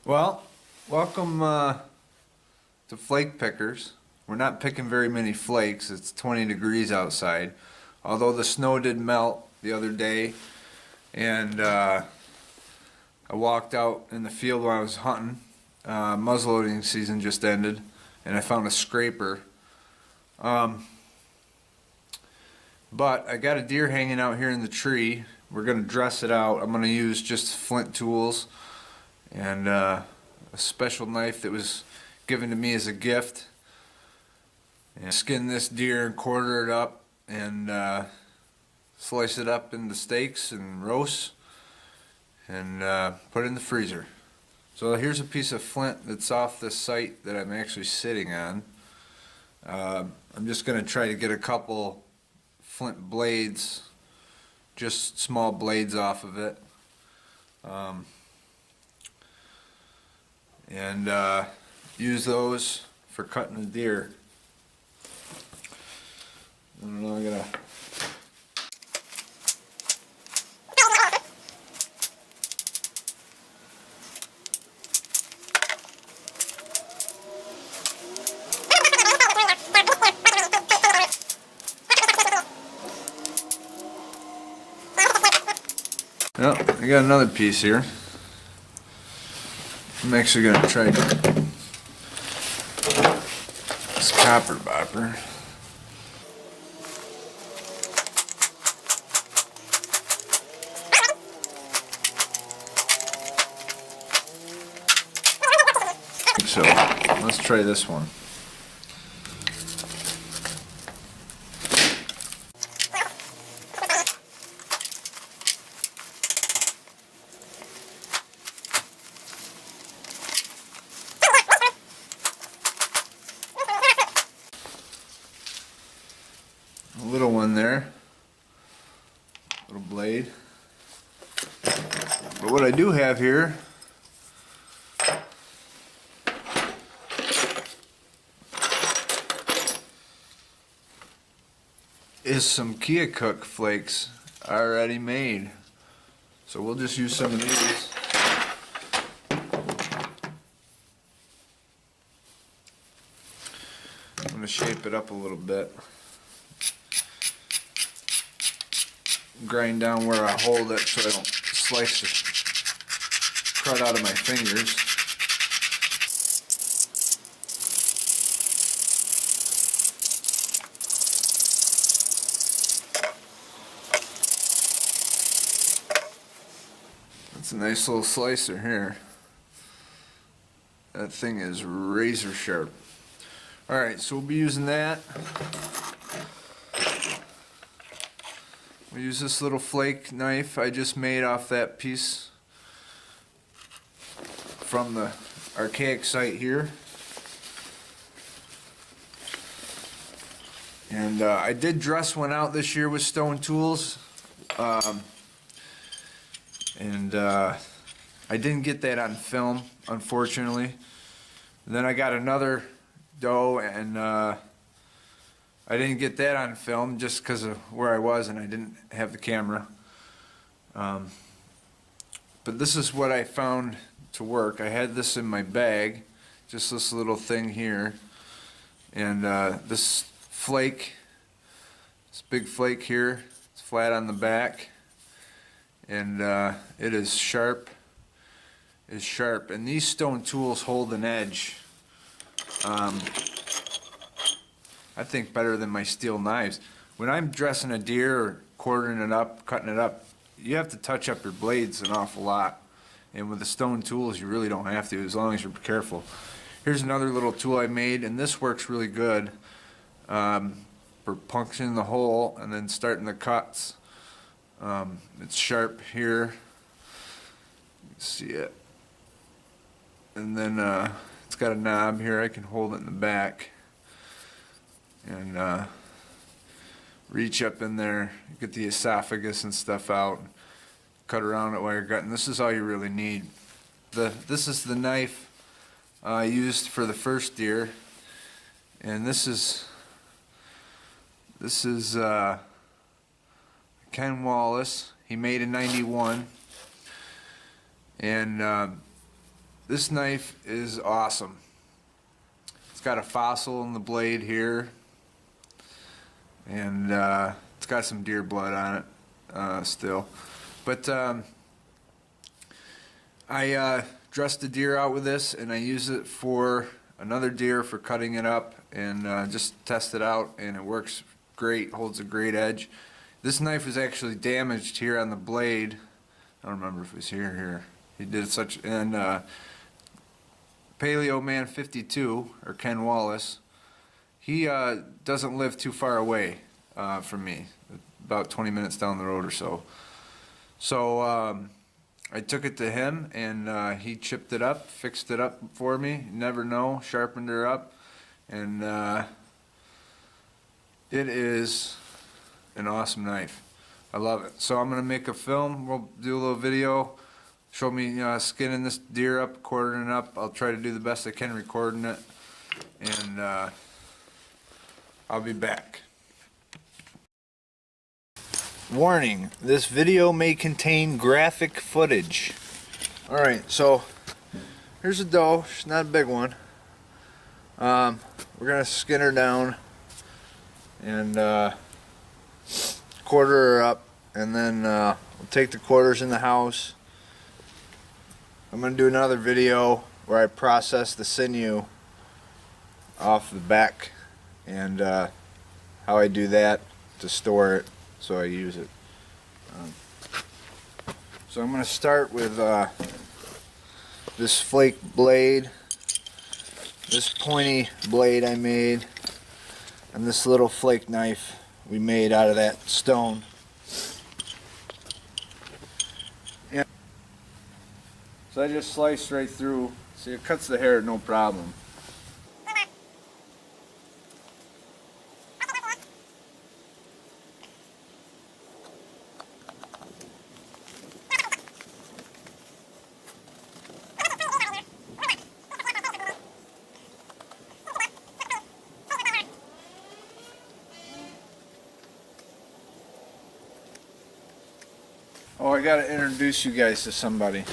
Well, welcome to Flake Pickers. We're not picking very many flakes. It's 20 degrees outside. Although the snow did melt the other day, and I walked out in the field while I was hunting. Muzzleloading season just ended, and I found a scraper. But I got a deer hanging out here in the tree. We're going to dress it out. I'm going to use just flint tools and a special knife that was given to me as a gift. And skin this deer and quarter it up and slice it up into steaks and roasts and put it in the freezer. So here's a piece of flint that's off the site that I'm actually sitting on. I'm just going to try to get a couple flint blades, just small blades off of it. And use those for cutting the deer. I don't know, I gotta. Well, I got another piece here. I'm actually going to try this copper bopper. So, let's try this one. A little one there, little blade. But what I do have here is some Keokuk flakes already made. So we'll just use some of these. I'm going to shape it up a little bit. Grind down where I hold it so I don't slice the crud out of my fingers. That's a nice little slicer here. That thing is razor sharp. Alright, so we'll be using that. We use this little flake knife I just made off that piece from the archaic site here. And I did dress one out this year with stone tools. And I didn't get that on film, unfortunately. And then I got another doe, and I didn't get that on film just because of where I was and I didn't have the camera. But this is what I found to work. I had this in my bag, just this little thing here. And this flake, this big flake here, it's flat on the back. And it is sharp. It's sharp. And these stone tools hold an edge. I think better than my steel knives. When I'm dressing a deer or quartering it up, cutting it up, you have to touch up your blades an awful lot. And with the stone tools, you really don't have to, as long as you're careful. Here's another little tool I made, and this works really good for puncturing the hole and then starting the cuts. It's sharp here. You can see it. And then it's got a knob here. I can hold it in the back and reach up in there, get the esophagus and stuff out, cut around it while you're gutting. This is all you really need. This is the knife I used for the first deer, and this is Ken Wallace. He made in '91, and This knife is awesome. It's got a fossil in the blade here, and it's got some deer blood on it still. But I dressed the deer out with this, and I use it for another deer for cutting it up, and just test it out, and it works great, holds a great edge. This knife is actually damaged here on the blade. I don't remember if it was here. He did such, and Paleo Man 52, or Ken Wallace, he doesn't live too far away from me, about 20 minutes down the road or so. So I took it to him, and he chipped it up, fixed it up for me. You never know, sharpened her up, and it is an awesome knife. I love it. So I'm gonna make a film. We'll do a little video. Show me skinning this deer up, quartering it up. I'll try to do the best I can recording it, and I'll be back. Warning, this video may contain graphic footage. Alright, so here's a doe. She's not a big one. We're gonna skin her down and quarter her up, and then we'll take the quarters in the house. I'm going to do another video where I process the sinew off the back, and how I do that to store it so I use it. So I'm going to start with this flake blade, this pointy blade I made, and this little flake knife we made out of that stone. So I just sliced right through. See, it cuts the hair no problem. Oh, I gotta introduce you guys to somebody.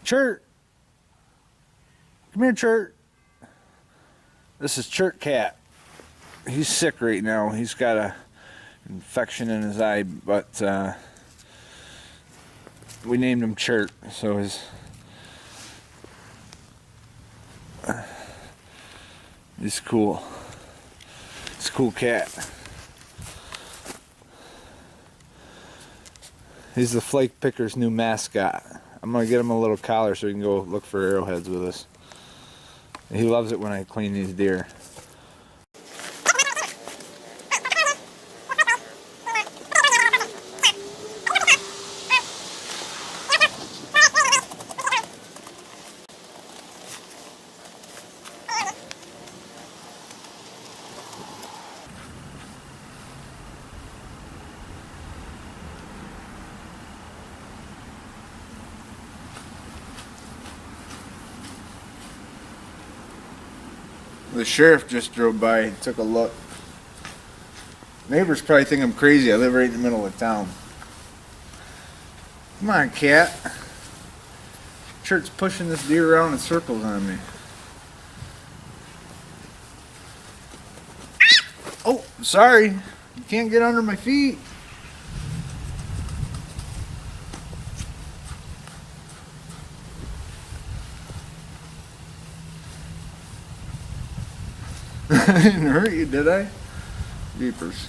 Chert! Come here, Chert. This is Chert Cat. He's sick right now. He's got a infection in his eye, but we named him Chert, so he's cool. He's a cool cat. He's the Flake Picker's new mascot. I'm going to get him a little collar so he can go look for arrowheads with us. He loves it when I clean these deer. The sheriff just drove by and took a look. Neighbors probably think I'm crazy. I live right in the middle of town. Come on, cat. Chert's pushing this deer around in circles on me. Oh, sorry. You can't get under my feet. I didn't hurt you, did I? Jeepers.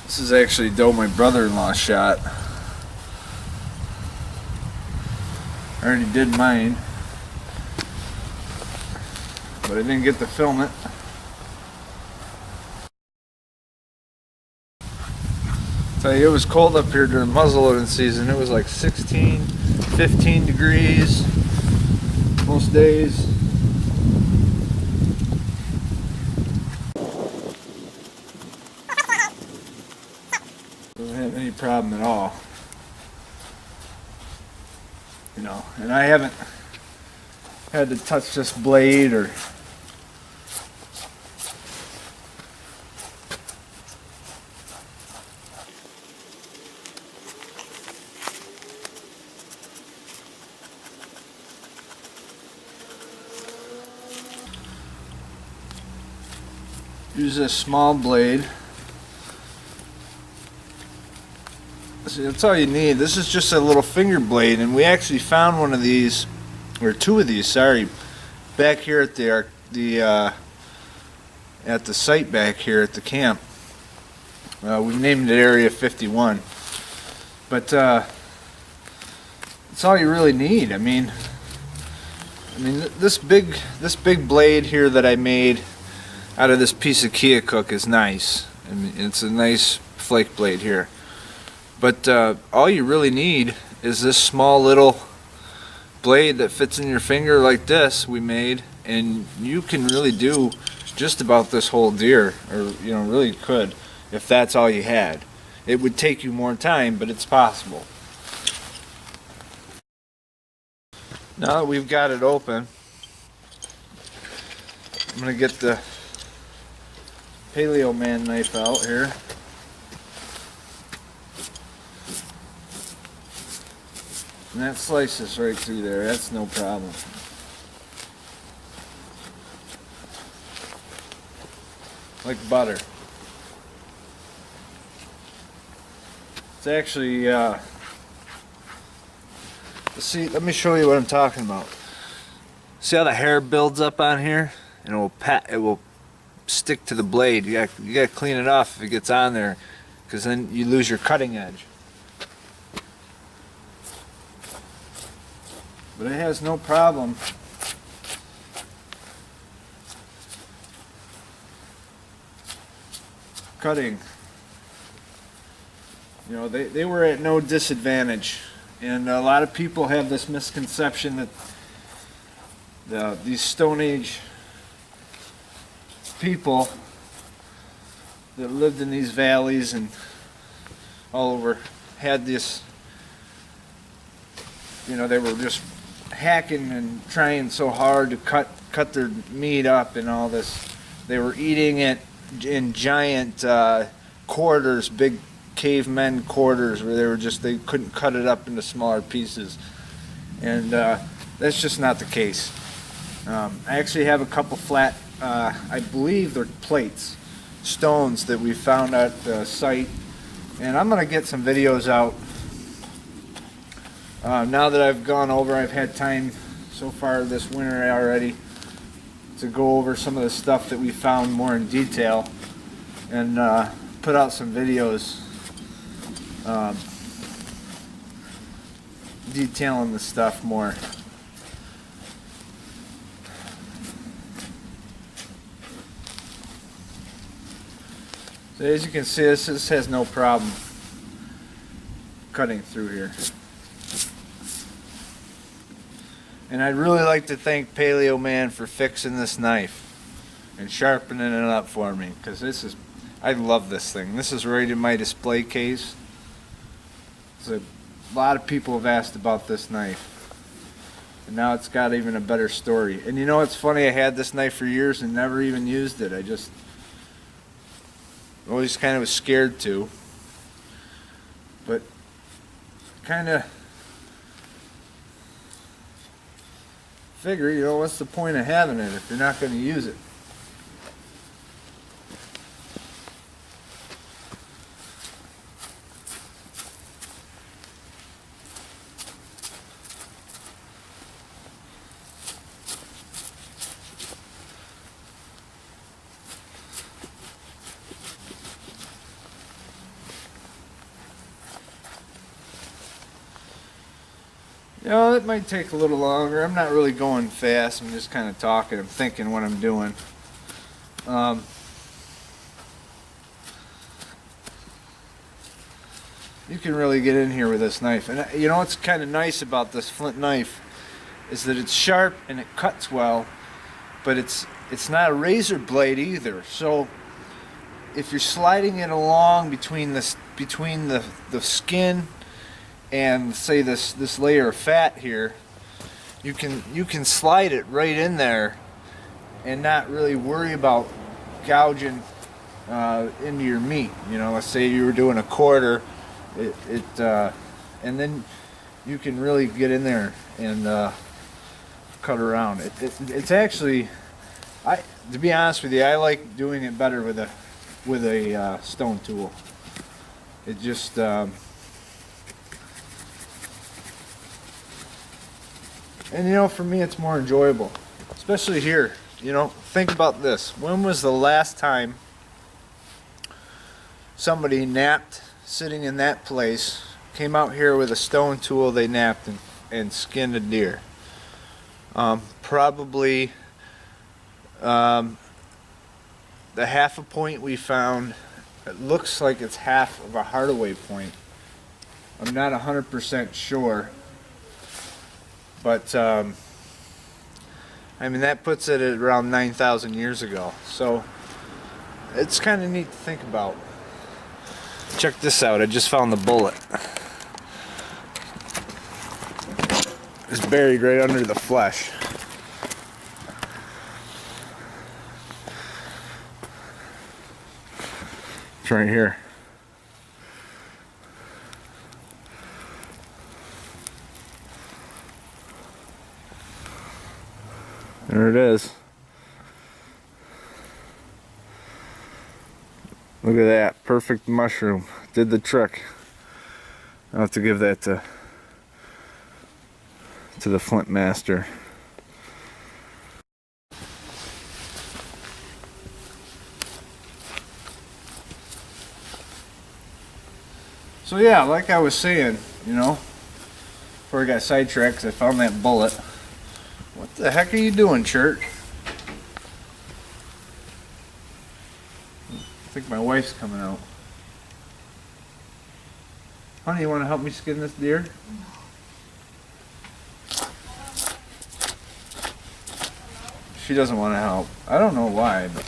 This is actually doe my brother-in-law shot. I already did mine, but I didn't get to film it. Tell you, it was cold up here during muzzleloading season. It was like 16, 15 degrees most days. Doesn't have any problem at all. You know, and I haven't had to touch this blade or use this small blade. See, that's all you need. This is just a little finger blade, and we actually found one of these, or two of these, sorry, back here at the site back here at the camp. We named it Area 51, but that's all you really need. I mean, this big blade here that I made out of this piece of Keokuk is nice. I mean, it's a nice flake blade here. But all you really need is this small little blade that fits in your finger like this we made, and you can really do just about this whole deer, or you know, really could, if that's all you had. It would take you more time, but it's possible. Now that we've got it open, I'm gonna get the Paleo Man knife out here. And that slices right through there, that's no problem. Like butter. It's actually, see, let me show you what I'm talking about. See how the hair builds up on here? And it will stick to the blade. You gotta clean it off if it gets on there, because then you lose your cutting edge. But it has no problem cutting. You know, they were at no disadvantage. And a lot of people have this misconception that these Stone Age people that lived in these valleys and all over had this, you know, they were just hacking and trying so hard to cut their meat up and all this. They were eating it in giant quarters, big cavemen quarters, where they couldn't cut it up into smaller pieces. And that's just not the case. I actually have a couple flat, I believe they're plates, stones that we found at the site, and I'm gonna get some videos out. Now that I've gone over, I've had time so far this winter already to go over some of the stuff that we found more in detail, and put out some videos detailing the stuff more. So as you can see, this has no problem cutting through here. And I'd really like to thank Paleo Man for fixing this knife and sharpening it up for me, because I love this thing. This is right in my display case. So a lot of people have asked about this knife, and now it's got even a better story. And you know what's funny? I had this knife for years and never even used it. I just always kind of was scared to, but kind of figure, you know, what's the point of having it if you're not going to use it? You know, it might take a little longer. I'm not really going fast. I'm just kind of talking. I'm thinking what I'm doing. you can really get in here with this knife. And you know what's kind of nice about this flint knife is that it's sharp and it cuts well, but it's not a razor blade either. So if you're sliding it along between the skin and say this layer of fat here, you can slide it right in there and not really worry about gouging into your meat. You know, let's say you were doing a quarter, and then you can really get in there and cut around. It's actually, to be honest with you, I like doing it better with a stone tool. It just and you know, for me it's more enjoyable, especially here. You know, think about this. When was the last time somebody napped sitting in that place, came out here with a stone tool, they napped and skinned a deer? Probably the half a point we found, it looks like it's half of a Hardaway point. I'm not 100% sure, but I mean, that puts it at around 9,000 years ago. So it's kind of neat to think about. Check this out. I just found the bullet. It's buried right under the flesh. It's right here. There it is. Look at that. Perfect mushroom. Did the trick. I'll have to give that to the Flint Master. So yeah, like I was saying, you know, before I got sidetracked, 'cause I found that bullet. What the heck are you doing, church? I think my wife's coming out. Honey, you want to help me skin this deer? She doesn't want to help. I don't know why, but...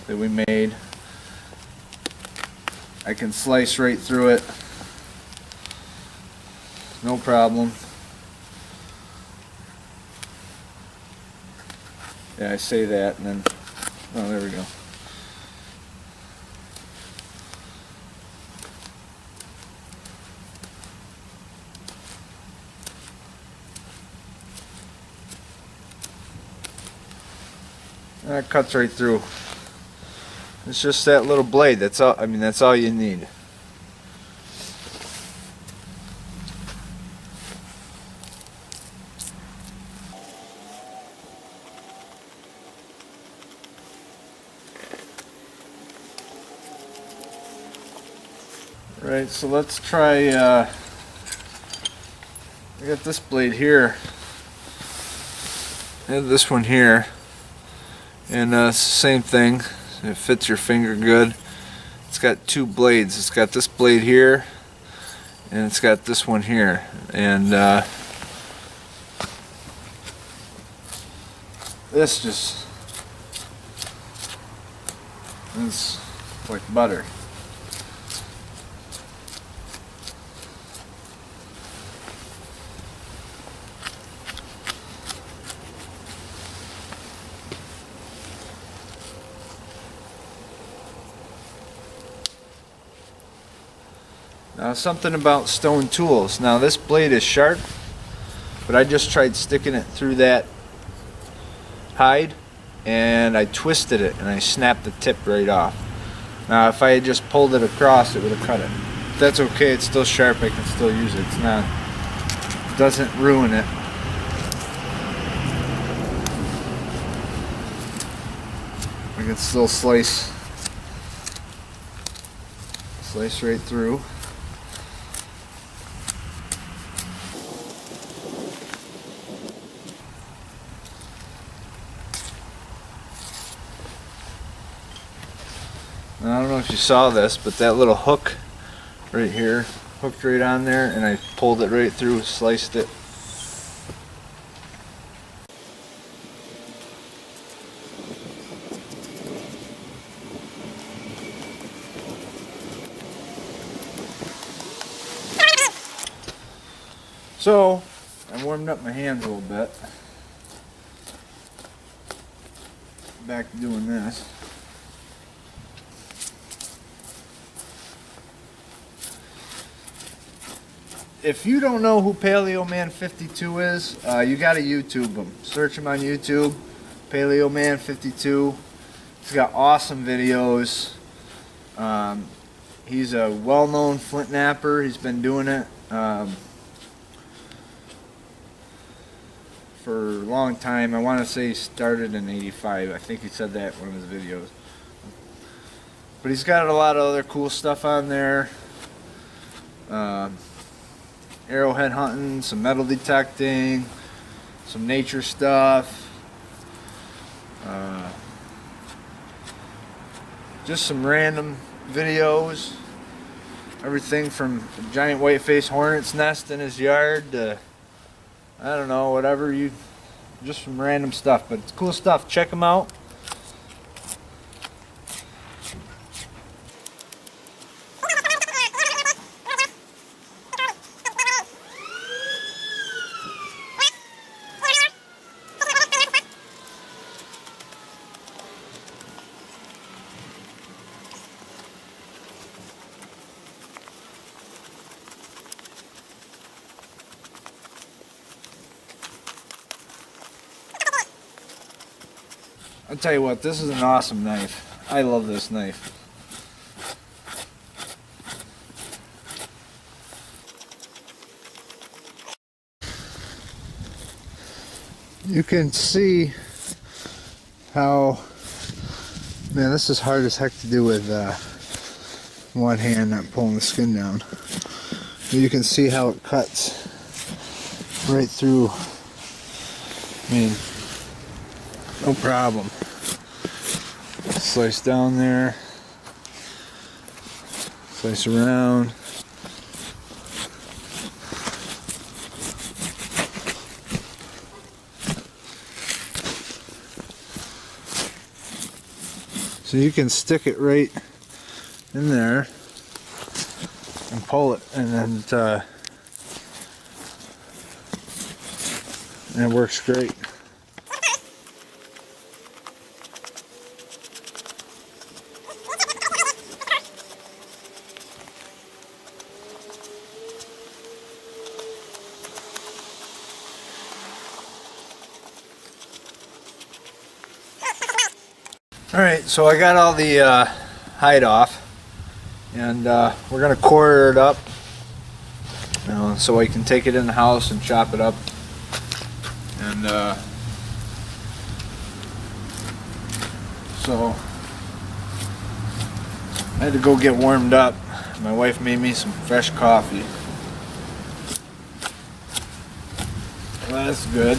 that we made. I can slice right through it, no problem. Yeah, I say that and then, oh, there we go. That cuts right through. It's just that little blade. That's all. I mean, that's all you need. Right. So let's try. I got this blade here. And this one here. And same thing. It fits your finger good. It's got two blades. It's got this blade here, and it's got this one here. And this just is like butter. Now something about stone tools. Now this blade is sharp, but I just tried sticking it through that hide and I twisted it and I snapped the tip right off. Now if I had just pulled it across, it would have cut it. But that's okay, it's still sharp, I can still use it. It doesn't ruin it. I can still slice right through. I don't know if you saw this, but that little hook right here hooked right on there, and I pulled it right through, sliced it. So I warmed up my hands a little bit. Back to doing this. If you don't know who Paleo Man 52 is, you gotta YouTube him. Search him on YouTube, Paleo Man 52. He's got awesome videos. He's a well-known flint knapper. He's been doing it for a long time. I want to say he started in '85. I think he said that in one of his videos. But he's got a lot of other cool stuff on there. Arrowhead hunting, some metal detecting, some nature stuff, just some random videos, everything from a giant white-faced hornet's nest in his yard to, I don't know, whatever, just some random stuff, but it's cool stuff. Check him out. I'll tell you what, this is an awesome knife. I love this knife. You can see how, man, this is hard as heck to do with one hand, not pulling the skin down. You can see how it cuts right through. I mean, no problem. Slice down there, slice around. So you can stick it right in there and pull it, and then and it works great. Alright, so I got all the hide off, and we're going to quarter it up, so I can take it in the house and chop it up. And so I had to go get warmed up. My wife made me some fresh coffee. Well, that's good.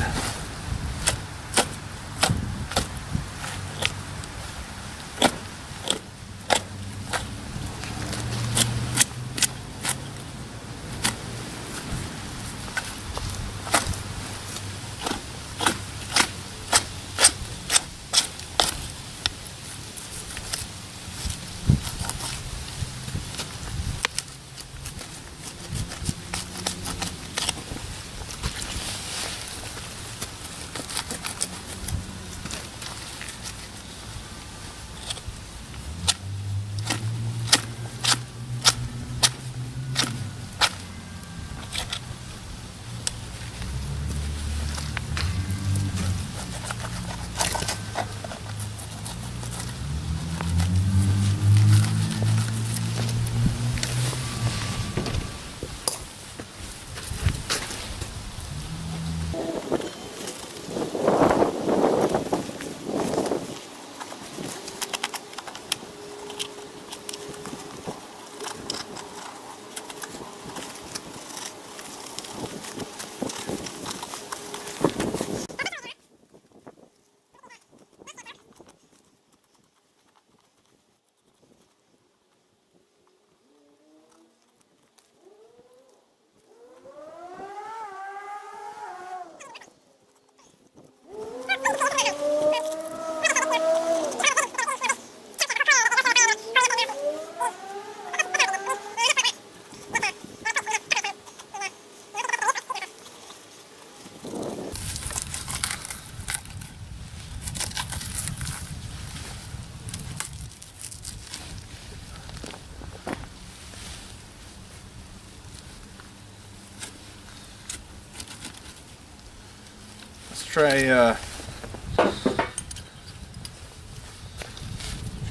try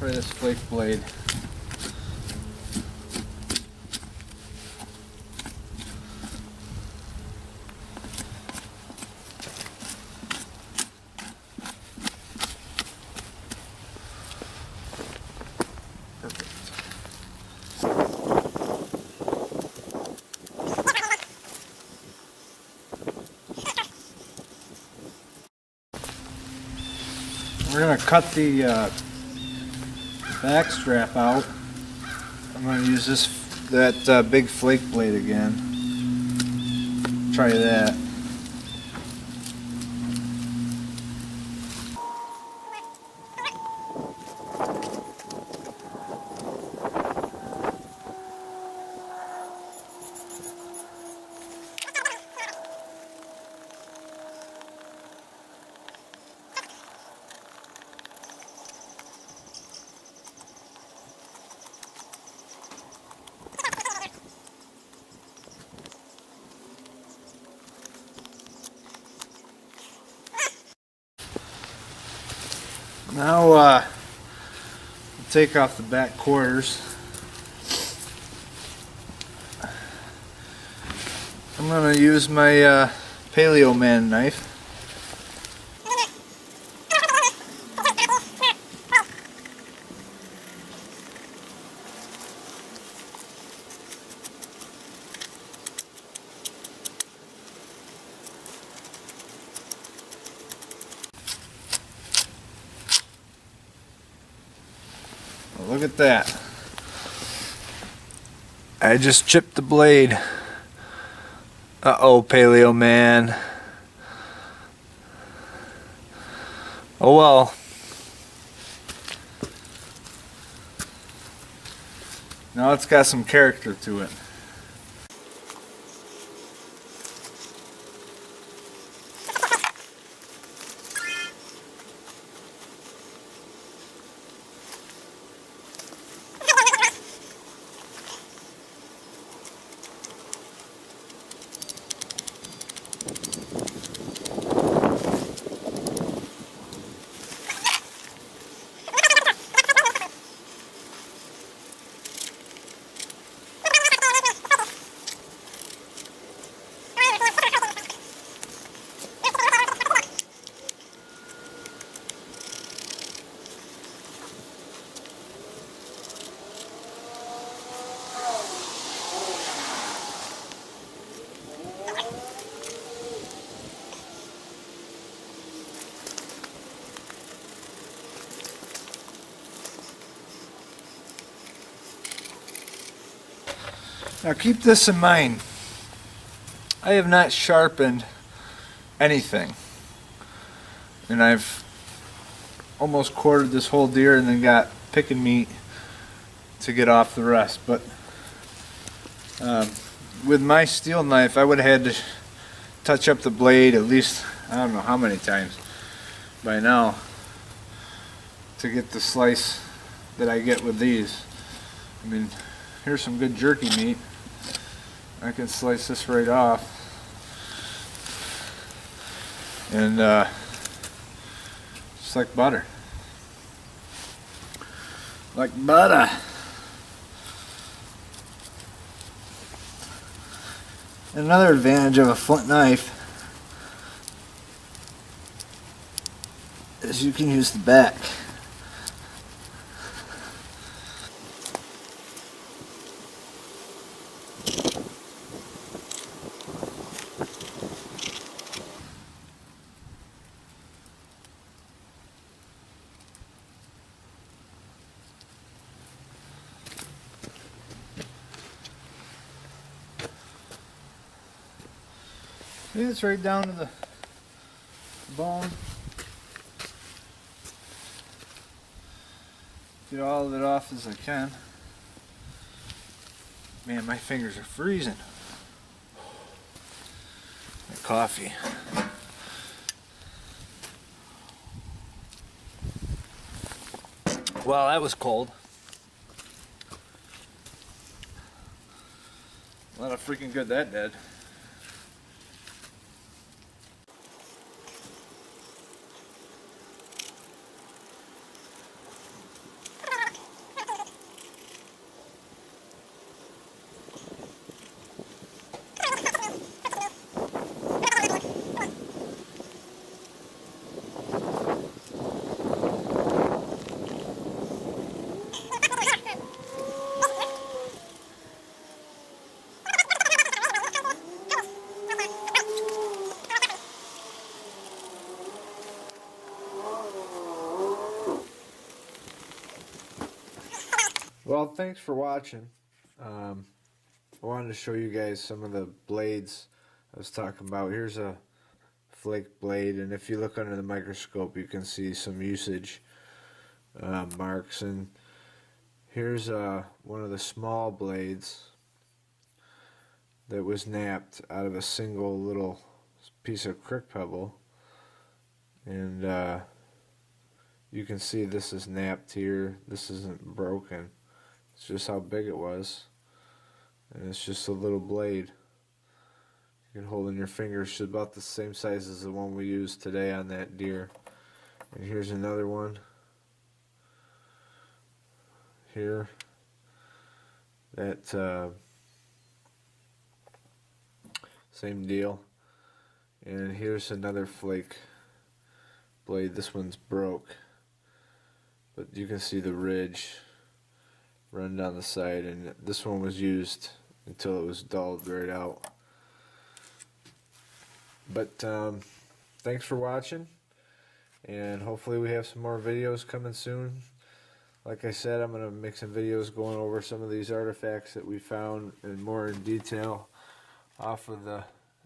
this flake blade. We're going to cut the back strap out. I'm going to use that big flake blade again. Try that. Now take off the back quarters. I'm going to use my Paleo Man knife. Look at that. I just chipped the blade. Uh-oh, Paleo Man. Oh well. Now it's got some character to it. Now keep this in mind. I have not sharpened anything. And I've almost quartered this whole deer and then got picking meat to get off the rest. But with my steel knife, I would have had to touch up the blade at least, I don't know how many times by now to get the slice that I get with these. I mean, here's some good jerky meat. I can slice this right off. And just like butter. Like butter. Another advantage of a flint knife is you can use the back. See, it's right down to the bone. Get all of it off as I can. Man, my fingers are freezing. My coffee. Well, that was cold. A lot of freaking good that did. Well, thanks for watching. I wanted to show you guys some of the blades I was talking about. Here's a flake blade, and if you look under the microscope you can see some usage marks. And here's one of the small blades that was napped out of a single little piece of crick pebble, and you can see this is napped here. This isn't broken. It's just how big it was, and it's just a little blade you can hold in your fingers. It's about the same size as the one we used today on that deer. And here's another one here that same deal. And here's another flake blade. This one's broke, but you can see the ridge run down the side, and this one was used until it was dulled right out. But thanks for watching, and hopefully we have some more videos coming soon. Like I said, I'm going to make some videos going over some of these artifacts that we found in more in detail off of the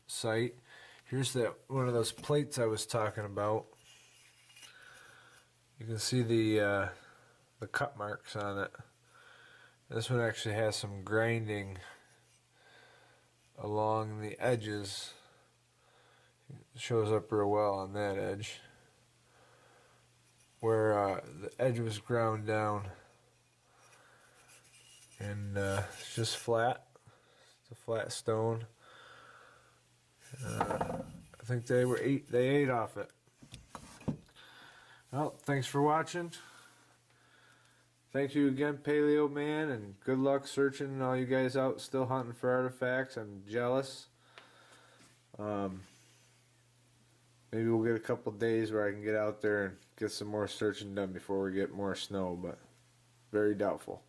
site. Here's that one of those plates I was talking about. You can see the cut marks on it. This one actually has some grinding along the edges. It shows up real well on that edge, where the edge was ground down, and it's just flat. It's a flat stone. I think they ate off it. Well, thanks for watching. Thank you again, Paleo Man, and good luck searching. All you guys out still hunting for artifacts. I'm jealous. Maybe we'll get a couple days where I can get out there and get some more searching done before we get more snow, but very doubtful.